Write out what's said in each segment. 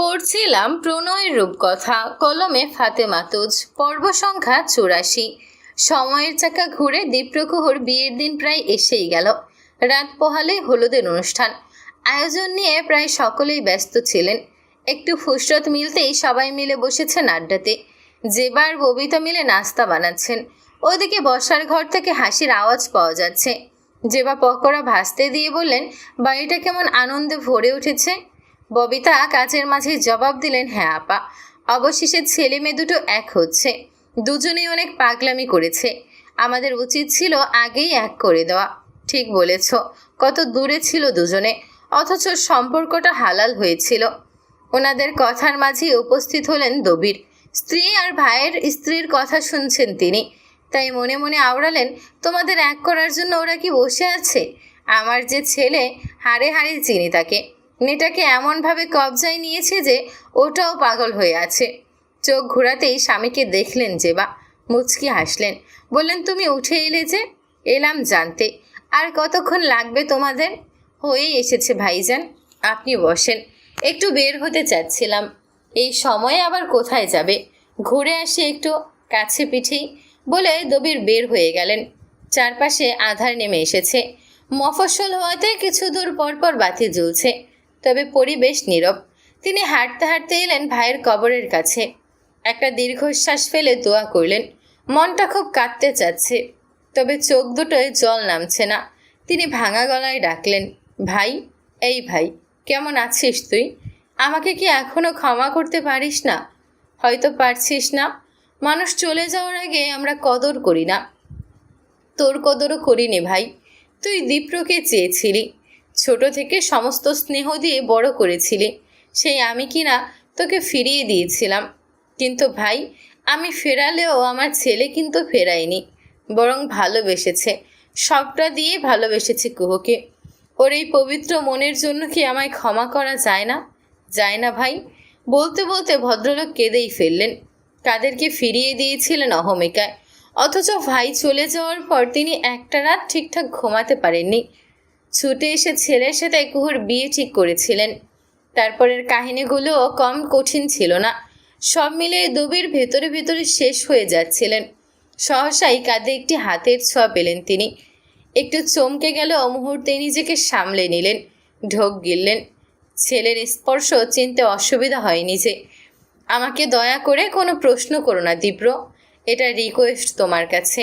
পড়ছিলাম প্রণয়ের রূপকথা, কলমে ফাতেমা তুজ, পর্ব সংখ্যা ৮৪। সময়ের চাকা ঘুরে দীপ্রকুহর বিয়ের দিন প্রায় এসেই গেল। রাত পোহালে হলুদের অনুষ্ঠান। আয়োজন নিয়ে প্রায় সকলেই ব্যস্ত ছিলেন। একটু ফুসরত মিলতেই সবাই মিলে বসেছেন আড্ডাতে। জেবার ববিতা মিলে নাস্তা বানাচ্ছেন। ওদিকে বসার ঘর থেকে হাসির আওয়াজ পাওয়া যাচ্ছে। জেবা পকোড়া ভাজতে দিয়ে বললেন, বাড়িটা কেমন আনন্দে ভরে উঠেছে। ববিতা কাজের মাঝে জবাব দিলেন, হ্যাঁ আপা, অবশেষে ছেলে মেয়ে দুটো এক হচ্ছে। দুজনেই অনেক পাগলামি করেছে। আমাদের উচিত ছিল আগেই এক করে দেওয়া। ঠিক বলেছ, কত দূরে ছিল দুজনে, অথচ সম্পর্কটা হালাল হয়েছিল। ওনাদের কথার মাঝেই উপস্থিত হলেন দবির। স্ত্রী আর ভাইয়ের স্ত্রীর কথা শুনছেন তিনি, তাই মনে মনে আওড়ালেন, তোমাদের এক করার জন্য ওরা কি বসে আছে? আমার যে ছেলে, হাড়ে হাড়ে চিনি তাকে। মেয়েটাকে এমনভাবে কবজায় নিয়েছে যে ওটাও পাগল হয়ে আছে। চোখ ঘোরাতেই স্বামীকে দেখলেন জেবা, মুচকি হাসলেন, বললেন, তুমি উঠে এলে যে? এলাম জানতে। আর কতক্ষণ লাগবে তোমাদের? হয়েই এসেছে ভাইজান, আপনি বসেন। একটু বের হতে চাচ্ছিলাম। এই সময়ে আবার কোথায় যাবে? ঘুরে আসি একটু, কাছে পিঠেই, বলে দবির বের হয়ে গেলেন। চারপাশে আধার নেমে এসেছে। মফস্বল হওয়াতে কিছু দূর পরপর বাতি জ্বলছে, তবে পরিবেশ নীরব। তিনি হাঁটতে হাঁটতে এলেন ভাইয়ের কবরের কাছে। একটা দীর্ঘশ্বাস ফেলে দোয়া করলেন। মনটা খুব কাঁদতে চাচ্ছে, তবে চোখ দুটোয় জল নামছে না। তিনি ভাঙা গলায় ডাকলেন, ভাই, এই ভাই, কেমন আছিস তুই? আমাকে কি এখনো ক্ষমা করতে পারিস না? হয়তো পারছিস না। মানুষ চলে যাওয়ার আগে আমরা কদর করি না। তোর কদরও করিনি ভাই। তুই দীপ্রকে চেয়েছিলি, ছোট থেকে সমস্ত স্নেহ দিয়ে বড় করেছিলি। সেই আমি কিনা তোকে ফিরিয়ে দিয়েছিলাম। কিন্তু ভাই, আমি ফেরালেও আমার ছেলে কিন্তু ফেরায়নি, বরং ভালোবেসেছে। সবটা দিয়ে ভালোবেসেছে কুহুকে। ওর এই পবিত্র মনের জন্য কি আমায় ক্ষমা করা যায় না? যায় না ভাই। বলতে বলতে ভদ্রলোক কেঁদেই ফেললেন। কাদেরকে ফিরিয়ে দিয়েছিলেন অহমিকায়, অথচ ভাই চলে যাওয়ার পর তিনি একটা রাত ঠিকঠাক ঘুমাতে পারেননি। ছুটে এসে ছেলের সাথে কুহুর বিয়ে ঠিক করেছিলেন। তারপরের কাহিনীগুলোও কম কঠিন ছিল না। সব মিলিয়ে দবির ভেতরে ভেতরে শেষ হয়ে যাচ্ছিলেন। সহসাই কাঁধে একটি হাতের ছোঁয়া পেলেন তিনি। একটু চমকে গেল, মুহূর্তে নিজেকে সামলে নিলেন, ঢোক গিললেন। ছেলের স্পর্শ চিনতে অসুবিধা হয়নি যে। আমাকে দয়া করে কোনো প্রশ্ন করো না দীপ্র, এটা রিকোয়েস্ট তোমার কাছে।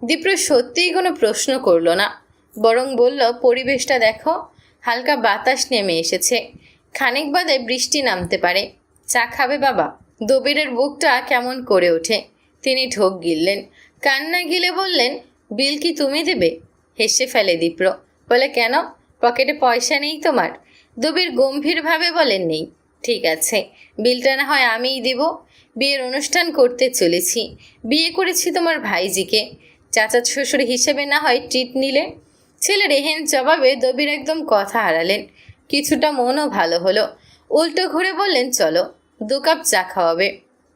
দীপ্র সত্যিই কোনো প্রশ্ন করল না, বরং বলল, পরিবেশটা দেখো, হালকা বাতাস নেমে এসেছে। খানিক বাদে বৃষ্টি নামতে পারে। চা খাবে বাবা? দবিরের বুকটা কেমন করে ওঠে। তিনি ঢোক গিললেন। কান্না গিলে বললেন, বিল কি তুমি দেবে? হেসে ফেলে দীপ্র, বলে, কেন, পকেটে পয়সা নেই তোমার? দবির গম্ভীরভাবে বলেন, নেই। ঠিক আছে, বিলটা না হয় আমিই দেব। বিয়ের অনুষ্ঠান করতে চলেছি, বিয়ে করেছি তোমার ভাইজিকে, চাচা শ্বশুর হিসেবে না হয় ট্রিট নিলে। ছেলের এহেন জবাবে দবির একদম কথা হারালেন। কিছুটা মনও ভালো হলো। উল্টো ঘুরে বললেন, চলো, 2 কাপ চা খাওয়াবে।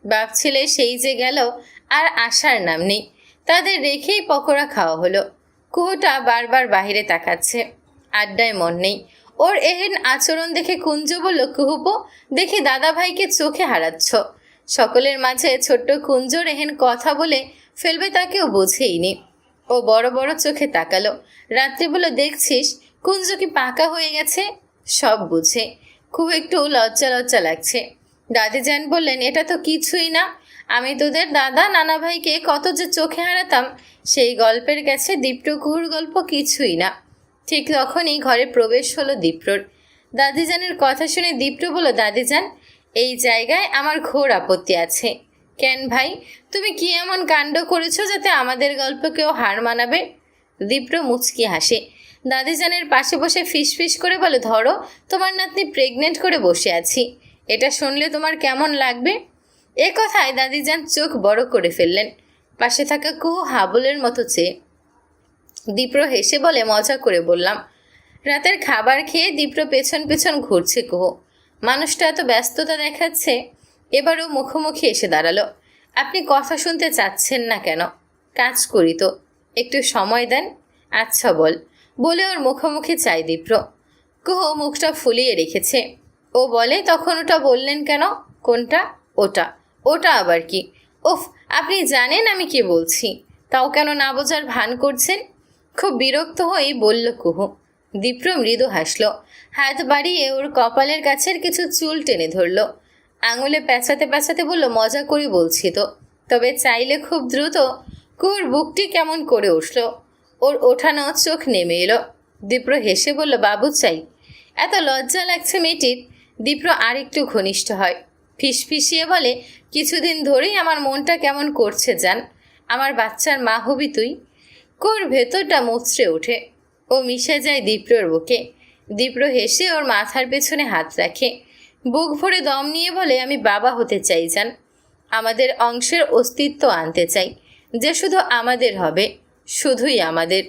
বাপ ছেলে সেই যে গেল, আর আসার নাম নেই। তাদের রেখেই পকোড়া খাওয়া হলো। কুহুটা বারবার বাহিরে তাকাচ্ছে, আড্ডায় মন নেই। ওর এহেন আচরণ দেখে কুঞ্জ বলল, কুহুপো, দেখি দাদা ভাইকে চোখে হারাচ্ছ। সকলের মাঝে ছোট্ট কুঞ্জর এহেন কথা বলে ফেলবে তাকেও বোঝেইনি। ও বড় বড় চোখে তাকালো। রাত্রি বলল, দেখছিস কুঞ্জ কি পাকা হয়ে গেছে? সব বুঝে। খুব একটু লজ্জা লজ্জা লাগছে। দাদিজান বললেন, এটা তো কিছুই না। আমি তোদের দাদা নানা ভাইকে কত যে চোখে হারাতাম, সেই গল্পের কাছে দীপ্রকুহুর গল্প কিছুই না। ঠিক তখনই ঘরে প্রবেশ হলো দীপ্রর। দাদিজানের কথা শুনে দীপ্র বলল, দাদিজান, এই জায়গায় আমার ঘোর আপত্তি আছে। কেন ভাই, তুমি কি এমন কাণ্ড করেছো যাতে আমাদের গল্পকেও হার মানাবে? দীপ্র মুচকি হাসে। দাদিজানের পাশে বসে ফিসফিস করে বলে, ধরো, তোমার নাতনি প্রেগনেন্ট করে বসে আছি, এটা শুনলে তোমার কেমন লাগবে? এ কথায় দাদিজান চোখ বড় করে ফেললেন। পাশে থাকা কুহু হাবলের মতো চেয়ে। দীপ্র হেসে বলে, মজা করে বললাম। রাতের খাবার খেয়ে দীপ্র পেছন পেছন ঘুরছে কুহু। মানুষটা এত ব্যস্ততা দেখাচ্ছে। এবারও মুখোমুখি এসে দাঁড়ালো। আপনি কথা শুনতে চাচ্ছেন না কেন? কাজ করি তো, একটু সময় দেন। আচ্ছা বল, বলে ওর মুখোমুখি চাই দীপ্র। কুহু মুখটা ফুলিয়ে রেখেছে। ও বলে, তখন ওটা বললেন কেন? কোনটা? ওটা। ওটা আবার কি? উফ, আপনি জানেন আমি কি বলছি, তাও কেন না বোঝার ভান করছেন? খুব বিরক্ত হয়েই বলল কুহু। দীপ্র মৃদু হাসল, হাত বাড়িয়ে ওর কপালের কাছের কিছু চুল টেনে ধরল। আঙুলে পেঁচাতে পেঁচাতে বলল, মজা করি বলছি তো, তবে চাইলে খুব দ্রুত। কুহুর বুকটি কেমন করে উঠল, ওর ওঠানো চোখ নেমে এলো। দীপ্র হেসে বলল, বাবু চাই। এত লজ্জা লাগছে মেয়েটির। দীপ্র আরেকটু ঘনিষ্ঠ হয়, ফিসফিসিয়ে বলে, কিছুদিন ধরেই আমার মনটা কেমন করছে জান। আমার বাচ্চার মা হবি তুই? কোর ভেতরটা মুচড়ে ওঠে, ও মিশে যায় দীপ্রর বুকে। দীপ্র হেসে ওর মাথার পেছনে হাত রাখে, বুক ভরে দম নিয়ে বলে, আমি বাবা হতে চাই জান। আমাদের অংশের অস্তিত্ব আনতে চাই, যে শুধু আমাদের হবে, শুধুই আমাদের।